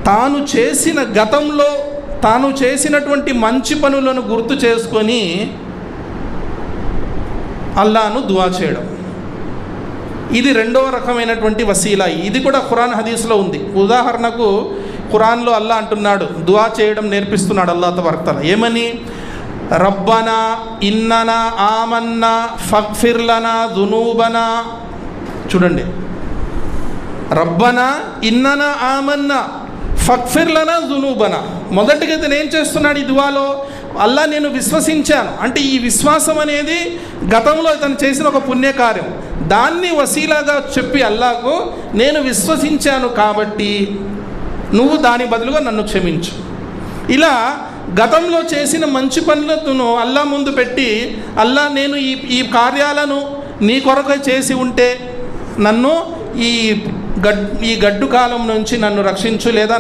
తాను చేసిన గతంలో తాను చేసినటువంటి మంచి పనులను గుర్తు చేసుకొని అల్లాను దువా చేయడం, ఇది రెండవ రకమైనటువంటి వసీలా. ఇది కూడా ఖురాన్ హదీస్లో ఉంది. ఉదాహరణకు ఖురాన్లో అల్లా అంటున్నాడు, దువా చేయడం నేర్పిస్తున్నాడు అల్లా తబారక తఆలా. ఏమని? రబ్బనా ఇన్ననా ఆమన్నా ఫగ్ఫిర్ లనా దునూబనా. చూడండి, రబ్బనా ఇన్ననా ఆమన్నా ఫగ్ఫిర్ లనా దునూబనా. మొదటిగా ఇతను ఏం చేస్తున్నాడు ఈ దువాలో? అల్లా నేను విశ్వసించాను అంటే ఈ విశ్వాసం అనేది గతంలో ఇతను చేసిన ఒక పుణ్యకార్యం, దాన్ని వసీలాగా చెప్పి అల్లాకు నేను విశ్వసించాను కాబట్టి నువ్వు దాని బదులుగా నన్ను క్షమించు. ఇలా గతంలో చేసిన మంచి పనులను అల్లా ముందు పెట్టి, అల్లా నేను ఈ కార్యాలను నీ కొరకు చేసి ఉంటే నన్ను ఈ గడ్డు కాలం నుంచి నన్ను రక్షించు, లేదా